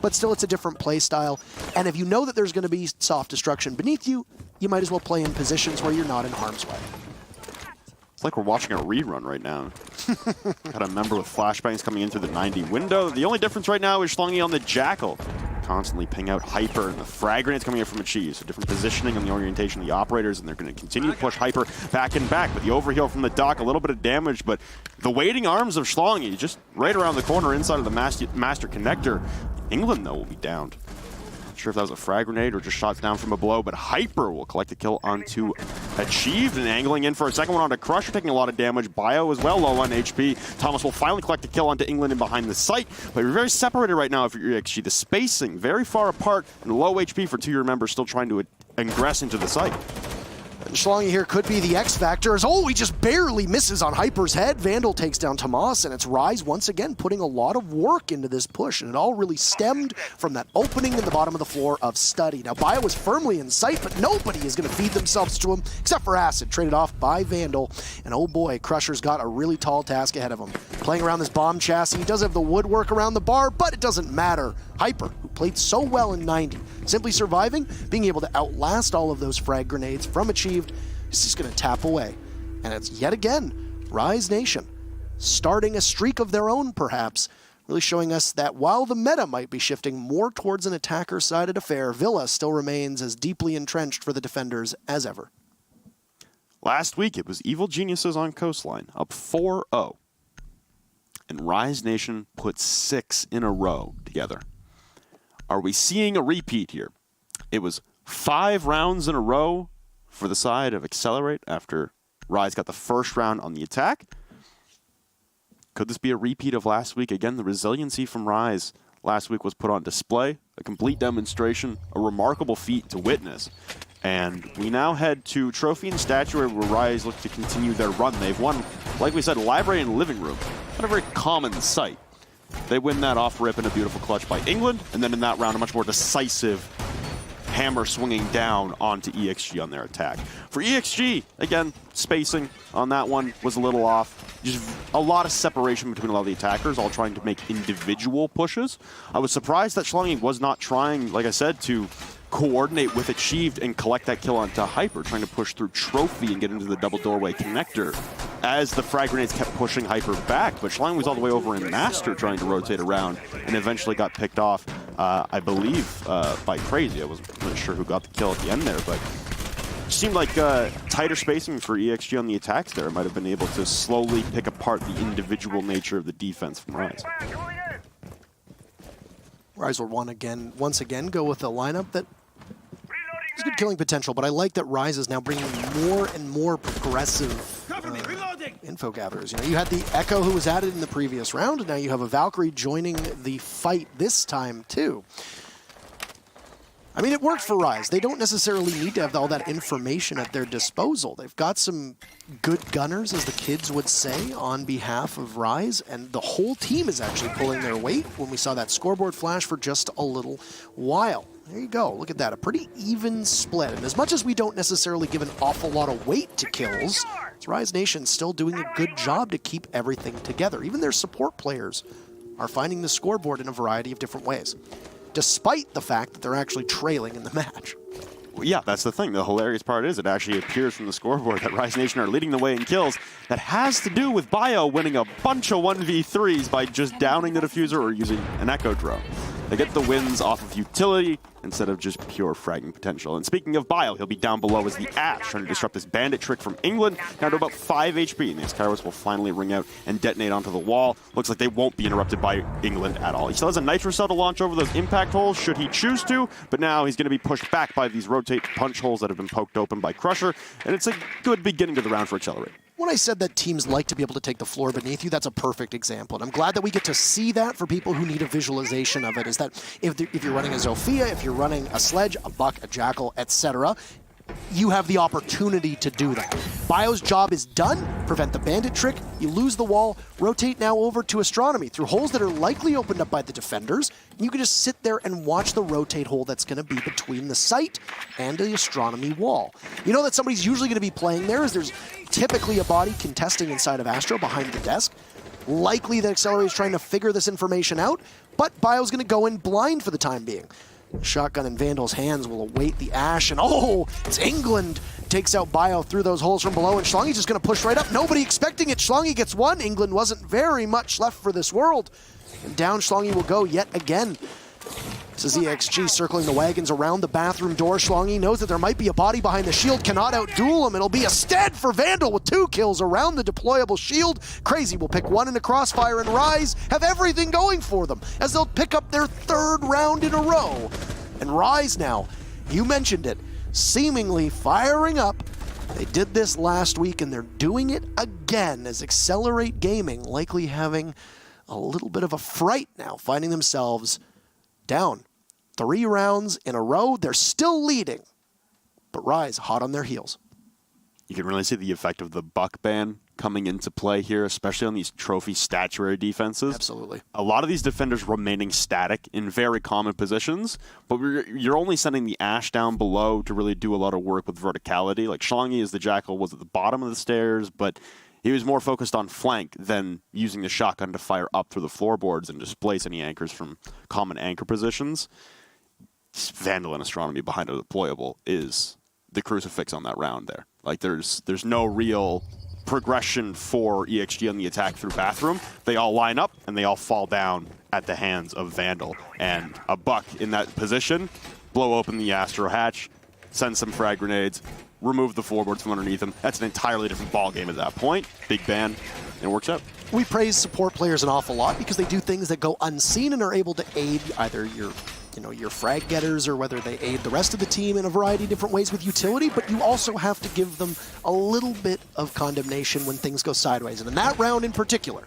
But still, it's a different play style. And if you know that there's going to be soft destruction beneath you, you might as well play in positions where you're not in harm's way. It's like we're watching a rerun right now. Gotta remember with flashbangs coming into the 90 window. The only difference right now is Schlongy on the Jackal. Constantly ping out Hyper and the frag grenades coming in from Achieve. So different positioning and the orientation of the operators, and they're going to continue to push Hyper back and back. But the overheal from the dock, a little bit of damage, but the waiting arms of Schlongy just right around the corner inside of the master connector. England, though, will be downed. Not sure if that was a frag grenade or just shots down from below, but Hyper will collect a kill onto Achieved and angling in for a second one onto Crusher, taking a lot of damage. Bio as well, low on HP. Thomas will finally collect a kill onto England and behind the site, but you're very separated right now if you're actually the spacing very far apart and low HP for two of your members still trying to ingress into the site. And Schlongy here could be the X factor as, oh, he just barely misses on Hyper's head. Vandal takes down Tomas, and it's Rise once again putting a lot of work into this push, and it all really stemmed from that opening in the bottom of the floor of Study. Now, Bio is firmly in sight, but nobody is going to feed themselves to him except for Acid, traded off by Vandal. And oh boy, Crusher's got a really tall task ahead of him. Playing around this bomb chassis, he does have the woodwork around the bar, but it doesn't matter. Hyper, who played so well in 90, simply surviving, being able to outlast all of those frag grenades from Achieved, is just going to tap away. And it's yet again Rise Nation starting a streak of their own, perhaps, really showing us that while the meta might be shifting more towards an attacker-sided affair, Villa still remains as deeply entrenched for the defenders as ever. Last week, it was Evil Geniuses on Coastline, up 4-0. And Rise Nation put 6 in a row together. Are we seeing a repeat here? It was 5 rounds in a row for the side of Excelerate after Rise got the first round on the attack. Could this be a repeat of last week? Again, the resiliency from Rise last week was put on display, a complete demonstration, a remarkable feat to witness. And we now head to Trophy and Statuary where Rise look to continue their run. They've won, like we said, Library and Living Room. Not a very common sight. They win that off rip in a beautiful clutch by England, and then in that round, a much more decisive hammer swinging down onto EXG on their attack. For EXG, again, spacing on that one was a little off. Just a lot of separation between a lot of the attackers, all trying to make individual pushes. I was surprised that Schlongy was not trying, like I said, to coordinate with Achieved and collect that kill onto Hyper, trying to push through Trophy and get into the double doorway connector as the frag grenades kept pushing Hyper back. But Schlongy was all the way over in Master trying to rotate around and eventually got picked off, I believe, by Crazy. I wasn't really sure who got the kill at the end there, but it seemed like tighter spacing for EXG on the attacks there might have been able to slowly pick apart the individual nature of the defense from Rise. Rise will once again go with a lineup that has good killing potential, but I like that Rise is now bringing more and more progressive info gatherers. You know, you had the Echo who was added in the previous round, and now you have a Valkyrie joining the fight this time too. I mean, it worked for Rise. They don't necessarily need to have all that information at their disposal. They've got some good gunners, as the kids would say, on behalf of Rise, and the whole team is actually pulling their weight when we saw that scoreboard flash for just a little while. There you go. Look at that. A pretty even split. And as much as we don't necessarily give an awful lot of weight to kills, Rise Nation's still doing a good job to keep everything together. Even their support players are finding the scoreboard in a variety of different ways, despite the fact that they're actually trailing in the match. Well, yeah, that's the thing. The hilarious part is it actually appears from the scoreboard that Rise Nation are leading the way in kills. That has to do with Bio winning a bunch of 1v3s by just downing the diffuser or using an Echo drone. They get the wins off of utility instead of just pure fragging potential. And speaking of Bio, he'll be down below as the Ash, trying to disrupt this bandit trick from England, down to about 5 HP. And the Kairos will finally ring out and detonate onto the wall. Looks like they won't be interrupted by England at all. He still has a Nitro Cell to launch over those impact holes, should he choose to, but now he's going to be pushed back by these rotate punch holes that have been poked open by Crusher, and it's a good beginning to the round for Accelerate. When I said that teams like to be able to take the floor beneath you, that's a perfect example. And I'm glad that we get to see that for people who need a visualization of it, is that if you're running a Zofia, if you're running a Sledge, a Buck, a Jackal, etc., you have the opportunity to do that. Bio's job is done. Prevent the bandit trick. You lose the wall. Rotate now over to Astronomy through holes that are likely opened up by the defenders. And you can just sit there and watch the rotate hole that's going to be between the site and the Astronomy wall. You know that somebody's usually going to be playing there, is there's typically a body contesting inside of Astro behind the desk. Likely that Accelerate is trying to figure this information out, but Bio's going to go in blind for the time being. Shotgun in Vandal's hands will await the Ash, and oh, it's England takes out Bio through those holes from below, and Schlongy's just going to push right up. Nobody expecting it. Schlongy gets one. England wasn't very much left for this world. And down Schlongy will go yet again. This is EXG circling the wagons around the bathroom door. Schlongy knows that there might be a body behind the shield, cannot outduel him. It'll be a stead for Vandal with 2 kills around the deployable shield. Crazy will pick one in the crossfire, and Rise have everything going for them as they'll pick up their 3rd round in a row. And Rise now, you mentioned it, seemingly firing up. They did this last week and they're doing it again as Excelerate Gaming likely having a little bit of a fright now, finding themselves down 3 rounds in a row. They're still leading, but Rise hot on their heels. You can really see the effect of the Buck ban coming into play here, especially on these trophy statuary defenses. Absolutely. A lot of these defenders remaining static in very common positions, but you're only sending the Ash down below to really do a lot of work with verticality. Like Schlongy as the Jackal was at the bottom of the stairs, but he was more focused on flank than using the shotgun to fire up through the floorboards and displace any anchors from common anchor positions. Vandal and Astronomy behind a deployable is the crucifix on that round there. Like there's no real progression for EXG on the attack through bathroom. They all line up and they all fall down at the hands of Vandal. And a Buck in that position, blow open the Astro hatch, send some frag grenades, remove the floorboards from underneath them. That's an entirely different ball game at that point. Big ban, and it works out. We praise support players an awful lot because they do things that go unseen and are able to aid either your frag getters or whether they aid the rest of the team in a variety of different ways with utility, but you also have to give them a little bit of condemnation when things go sideways. And in that round in particular,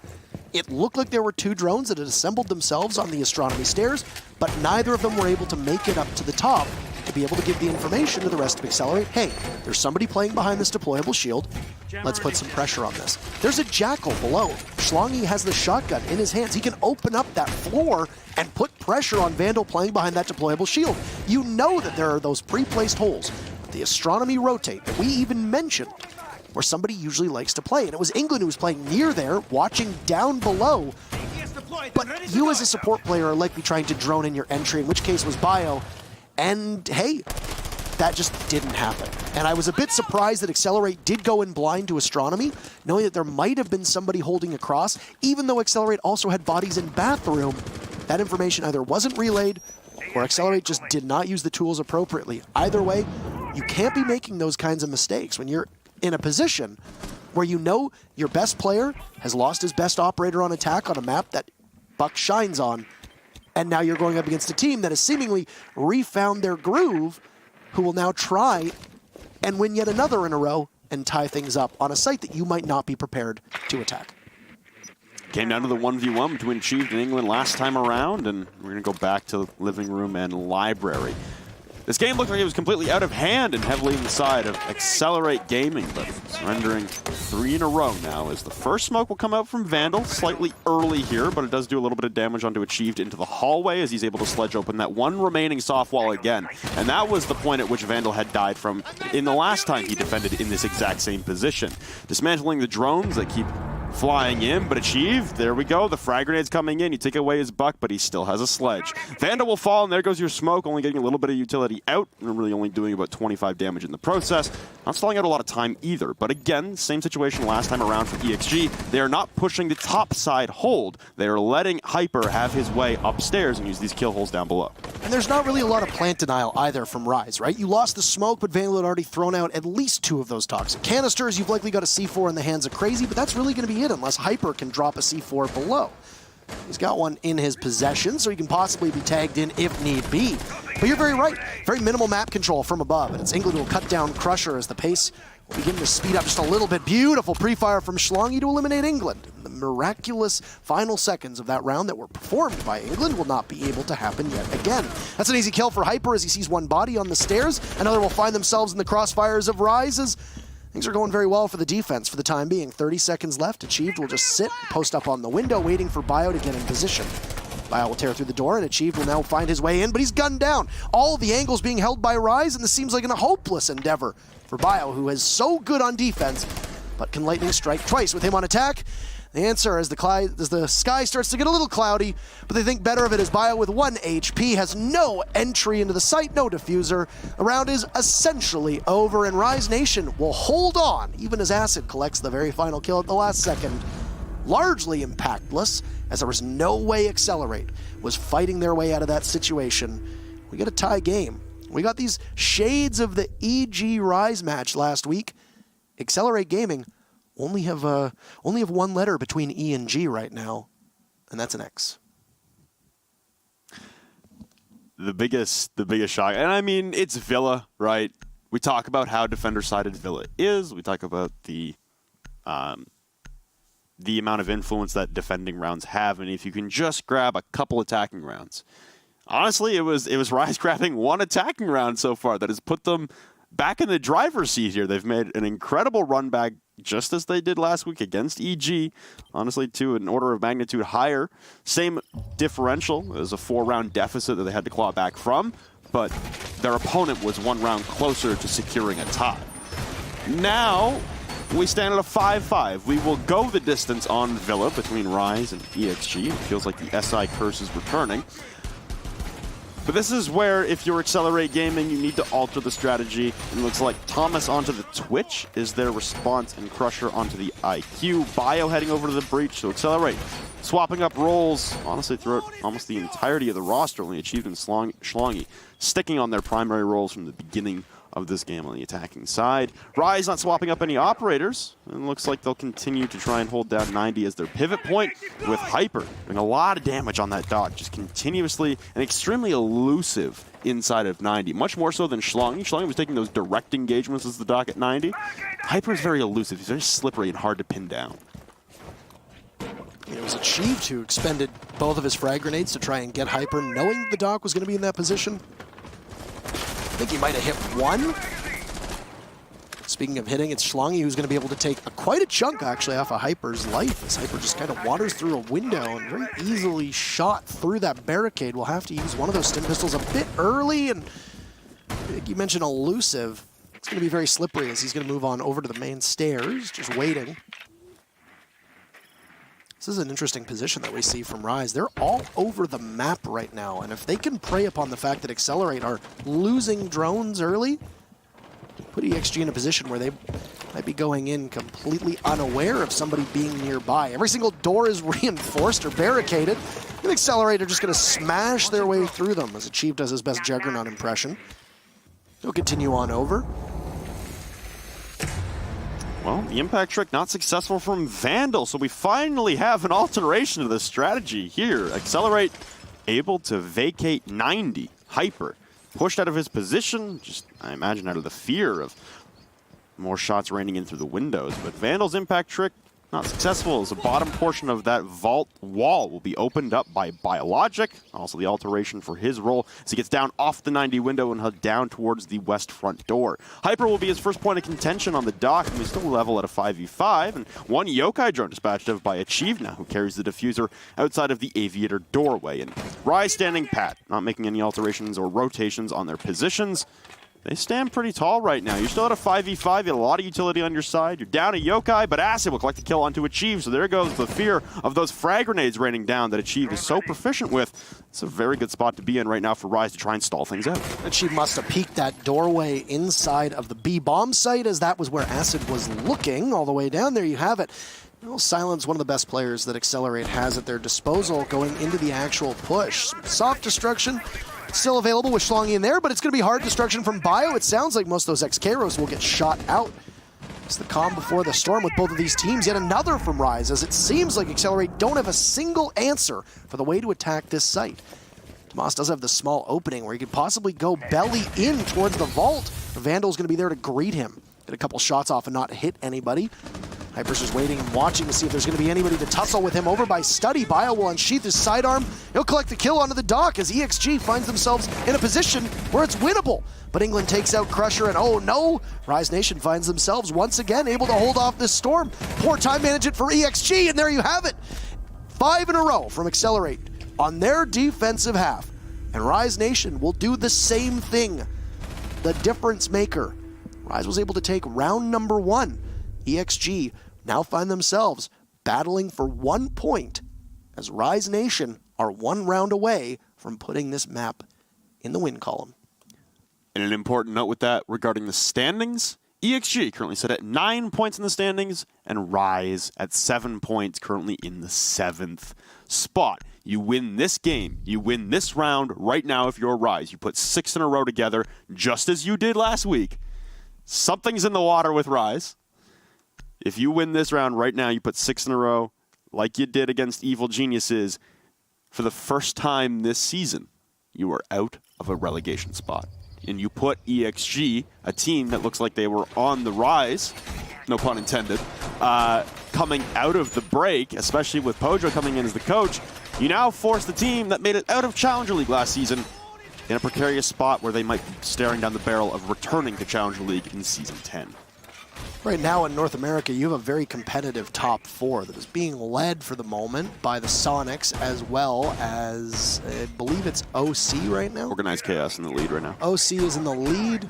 it looked like there were 2 drones that had assembled themselves on the Astronomy stairs, but neither of them were able to make it up to the top to be able to give the information to the rest of Accelerate. Hey, there's somebody playing behind this deployable shield. Let's put some pressure on this. There's a Jackal below. Schlongy has the shotgun in his hands. He can open up that floor and put pressure on Vandal playing behind that deployable shield. You know that there are those pre-placed holes, the Astronomy rotate that we even mentioned, where somebody usually likes to play. And it was England who was playing near there, watching down below. But you as a support player are likely trying to drone in your entry, in which case was Bio. And hey, that just didn't happen. And I was a bit surprised that Accelerate did go in blind to Astronomy, knowing that there might have been somebody holding across, even though Accelerate also had bodies in bathroom. That information either wasn't relayed or Accelerate just did not use the tools appropriately. Either way, you can't be making those kinds of mistakes when you're in a position where you know your best player has lost his best operator on attack on a map that Buck shines on, and now you're going up against a team that has seemingly refound their groove, who will now try and win yet another in a row and tie things up on a site that you might not be prepared to attack. Came down to the 1v1 between Achieved and England last time around, and we're going to go back to living room and library. This game looked like it was completely out of hand and heavily in the side of Excelerate Gaming, but surrendering 3 in a row now as the first smoke will come out from Vandal, slightly early here, but it does do a little bit of damage onto Achieved into the hallway as he's able to sledge open that one remaining soft wall again. And that was the point at which Vandal had died from in the last time he defended in this exact same position. Dismantling the drones that keep flying in, but Achieved, there we go. The frag grenade's coming in. You take away his buck, but he still has a sledge. Vandal will fall, and there goes your smoke, only getting a little bit of utility out, and really only doing about 25 damage in the process. Not stalling out a lot of time either, but again, same situation last time around for EXG. They are not pushing the top side hold. They are letting Hyper have his way upstairs and use these kill holes down below. And there's not really a lot of plant denial either from Rise, right? You lost the smoke, but Vandal had already thrown out at least 2 of those toxic canisters. You've likely got a C4 in the hands of Crazy, but that's really going to be it unless Hyper can drop a C4 below. He's got one in his possession, so he can possibly be tagged in if need be. But you're very right. Very minimal map control from above, and it's England who will cut down Crusher as the pace will begin to speed up just a little bit. Beautiful pre-fire from Schlongy to eliminate England. The miraculous final seconds of that round that were performed by England will not be able to happen yet again. That's an easy kill for Hyper as he sees one body on the stairs. Another will find themselves in the crossfires of Rise as things are going very well for the defense for the time being. 30 seconds left. Achieved will just sit, post up on the window, waiting for Bio to get in position. Bio will tear through the door, and Achieved will now find his way in, but he's gunned down. All of the angles being held by Rise, and this seems like a hopeless endeavor for Bio, who is so good on defense, but can lightning strike twice with him on attack? The answer, as the sky starts to get a little cloudy, but they think better of it as Bio with 1 HP has no entry into the site, no diffuser. The round is essentially over, and Rise Nation will hold on, even as Acid collects the very final kill at the last second. Largely impactless, as there was no way Excelerate was fighting their way out of that situation. We got a tie game. We got these shades of the EG Rise match last week. Excelerate Gaming only have 1 letter between E and G right now, and that's an X. The biggest shock, and I mean, it's Villa, right? We talk about how defender-sided Villa is. We talk about the amount of influence that defending rounds have, and if you can just grab a couple attacking rounds. Honestly, it was Rise grabbing 1 attacking round so far that has put them back in the driver's seat here. They've made an incredible run back, just as they did last week against EG, honestly, to an order of magnitude higher. Same differential as a 4-round deficit that they had to claw back from, but their opponent was 1 round closer to securing a tie. Now, we stand at a 5-5. We will go the distance on Villa between Rise and EXG. It feels like the SI curse is returning. But this is where, if you're Excelerate Gaming, you need to alter the strategy. It looks like Thomas onto the Twitch is their response, and Crusher onto the IQ. Bio heading over to the Breach, so Excelerate swapping up roles, honestly, throughout almost the entirety of the roster, only Achieved and Schlongy sticking on their primary roles from the beginning of this game on the attacking side. Rise not swapping up any operators, and looks like they'll continue to try and hold down 90 as their pivot point, with Hyper doing a lot of damage on that dot, just continuously and extremely elusive inside of 90, much more so than Schlongy. Schlongy was taking those direct engagements as the dock at 90. Hyper is very elusive. He's very slippery and hard to pin down. It was Achieved who expended both of his frag grenades to try and get Hyper, knowing the dock was going to be in that position. I think he might have hit 1. Speaking of hitting, it's Schlongy who's going to be able to take quite a chunk, actually, off of Hyper's life, as Hyper just kind of wanders through a window and very easily shot through that barricade. We'll have to use one of those stim pistols a bit early, and like you mentioned, elusive. It's going to be very slippery as he's going to move on over to the main stairs, just waiting. This is an interesting position that we see from Rise. They're all over the map right now, and if they can prey upon the fact that Excelerate are losing drones early, put EXG in a position where they might be going in completely unaware of somebody being nearby. Every single door is reinforced or barricaded, and Excelerate are just going to smash their way through them, as Achieved does his best Juggernaut impression. He'll continue on over. Well, the impact trick not successful from Vandal, so we finally have an alteration to the strategy here. Excelerate able to vacate 90. Hyper pushed out of his position, just, I imagine, out of the fear of more shots raining in through the windows. But Vandal's impact trick Not successful, as the bottom portion of that vault wall will be opened up by Biologic. Also the alteration for his role as he gets down off the 90 window and head down towards the west front door. Hyper will be his first point of contention on the dock, and we still level at a 5v5, and one Yokai drone dispatched of by Achieve now, who carries the diffuser outside of the Aviator doorway. And Rise standing pat, not making any alterations or rotations on their positions. They stand pretty tall right now. You're still at a 5v5. You have a lot of utility on your side. You're down a Yokai, but Acid will collect the kill onto Achieve. So there goes the fear of those frag grenades raining down that Achieve is so proficient with. It's a very good spot to be in right now for Rise to try and stall things out. Achieve must have peeked that doorway inside of the B-bomb site, as that was where Acid was looking. All the way down there you have it. Well, Silent's one of the best players that Excelerate has at their disposal going into the actual push. Soft destruction still available with Schlongi in there, but it's going to be hard destruction from Bio. It sounds like most of those X-Kairos will get shot out. It's the calm before the storm with both of these teams. Yet another from Rise, as it seems like Excelerate don't have a single answer for the way to attack this site. Tomas does have the small opening where he could possibly go belly in towards the vault. Vandal's going to be there to greet him. Get a couple shots off and not hit anybody. Hyper's just waiting and watching to see if there's going to be anybody to tussle with him over by Study. Bio will unsheath his sidearm. He'll collect the kill onto the dock as EXG finds themselves in a position where it's winnable. But England takes out Crusher, and oh no, Rise Nation finds themselves once again able to hold off this storm. Poor time management for EXG, and there you have it. 5 in a row from Excelerate on their defensive half. And Rise Nation will do the same thing. The difference maker. Rise was able to take round number 1. EXG now find themselves battling for 1 point as Rise Nation are 1 round away from putting this map in the win column. And an important note with that regarding the standings, EXG currently set at 9 points in the standings, and Rise at 7 points, currently in the 7th spot. You win this game, you win this round right now if you're Rise. You put 6 in a row together, just as you did last week. Something's in the water with Rise. If you win this round right now, you put 6 in a row, like you did against Evil Geniuses. For the first time this season, you are out of a relegation spot. And you put EXG, a team that looks like they were on the rise, no pun intended, coming out of the break, especially with Pojo coming in as the coach. You now force the team that made it out of Challenger League last season in a precarious spot where they might be staring down the barrel of returning to Challenger League in Season 10. Right now in North America, you have a very competitive top 4 that is being led for the moment by the Sonics, as well as, I believe it's OC right now? Organized Chaos in the lead right now. OC is in the lead.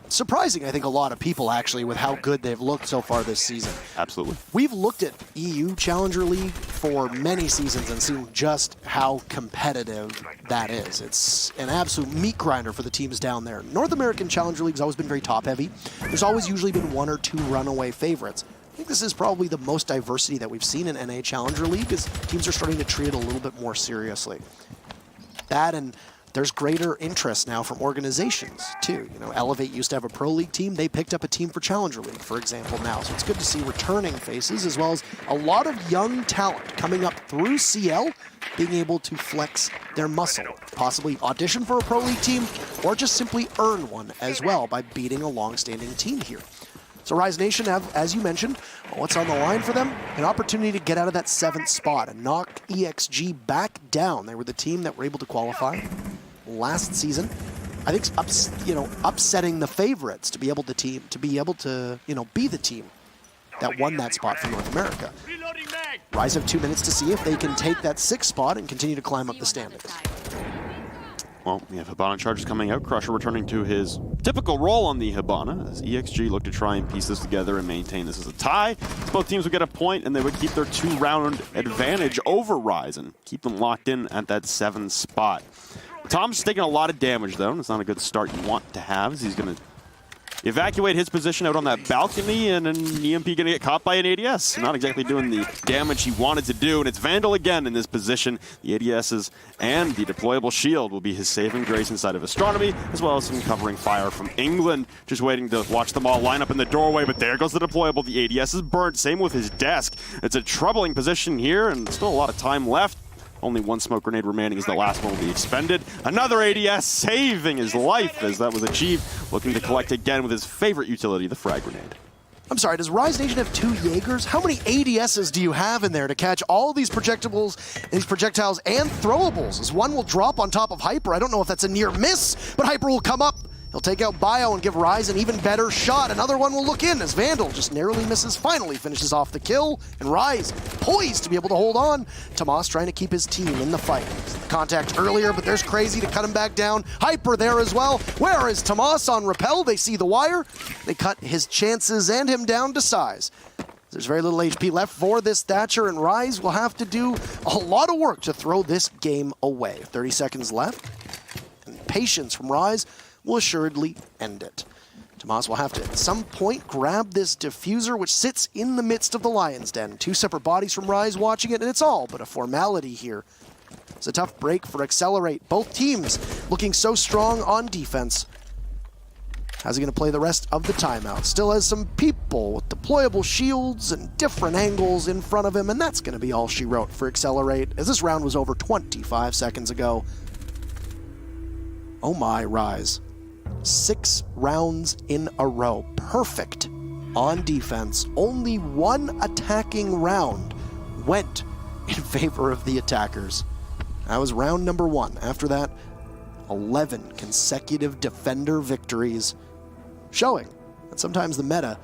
Surprising, I think, a lot of people, actually, with how good they've looked so far this season. Absolutely. We've looked at EU Challenger League for many seasons and seen just how competitive that is. It's an absolute meat grinder for the teams down there. North American Challenger League has always been very top-heavy. There's always usually been 1 or 2 runaway favorites. I think this is probably the most diversity that we've seen in NA Challenger League, as teams are starting to treat it a little bit more seriously. That, and there's greater interest now from organizations, too. You know, Elevate used to have a Pro League team. They picked up a team for Challenger League, for example, now. So it's good to see returning faces, as well as a lot of young talent coming up through CL, being able to flex their muscle, possibly audition for a Pro League team, or just simply earn one as well by beating a long-standing team here. So Rise Nation have, as you mentioned, what's on the line for them? An opportunity to get out of that 7th spot and knock EXG back down. They were the team that were able to qualify last season. I think upsetting the favorites to be able to be the team that won that spot for North America. Rise have 2 minutes to see if they can take that 6th spot and continue to climb up the standings. Well, we have Hibana charges coming out. Crusher returning to his typical role on the Hibana as EXG look to try and piece this together and maintain this as a tie. Both teams would get a point and they would keep their 2-round advantage over Rise and keep them locked in at that 7th spot. Tom's taking a lot of damage though, and it's not a good start you want to have, as he's going to evacuate his position out on that balcony, and an EMP going to get caught by an ADS. Not exactly doing the damage he wanted to do, and it's Vandal again in this position. The ADSs and the deployable shield will be his saving grace inside of Astronomy, as well as some covering fire from England. Just waiting to watch them all line up in the doorway, but there goes the deployable. The ADS is burnt, same with his desk. It's a troubling position here, and still a lot of time left. Only 1 smoke grenade remaining as the last one will be expended. Another ADS saving his life as that was achieved. Looking to collect again with his favorite utility, the frag grenade. I'm sorry, does Rise Nation have 2 Jaegers? How many ADSs do you have in there to catch all these projectiles and throwables? As one will drop on top of Hyper. I don't know if that's a near miss, but Hyper will come up. He'll take out Bio and give Rise an even better shot. Another one will look in as Vandal just narrowly misses, finally finishes off the kill, and Rise poised to be able to hold on. Tomas trying to keep his team in the fight. Contact earlier, but there's Crazy to cut him back down. Hyper there as well. Where is Tomas on Repel? They see the wire. They cut his chances and him down to size. There's very little HP left for this Thatcher, and Rise will have to do a lot of work to throw this game away. 30 seconds left, and patience from Rise will assuredly end it. Tomas will have to, at some point, grab this diffuser, which sits in the midst of the Lion's Den. 2 separate bodies from Rise watching it, and it's all but a formality here. It's a tough break for Excelerate. Both teams looking so strong on defense. How's he going to play the rest of the timeout? Still has some people with deployable shields and different angles in front of him, and that's going to be all she wrote for Excelerate, as this round was over 25 seconds ago. Oh my, Rise. 6 rounds in a row. Perfect on defense. Only 1 attacking round went in favor of the attackers. That was round number 1. After that, 11 consecutive defender victories, showing that sometimes the meta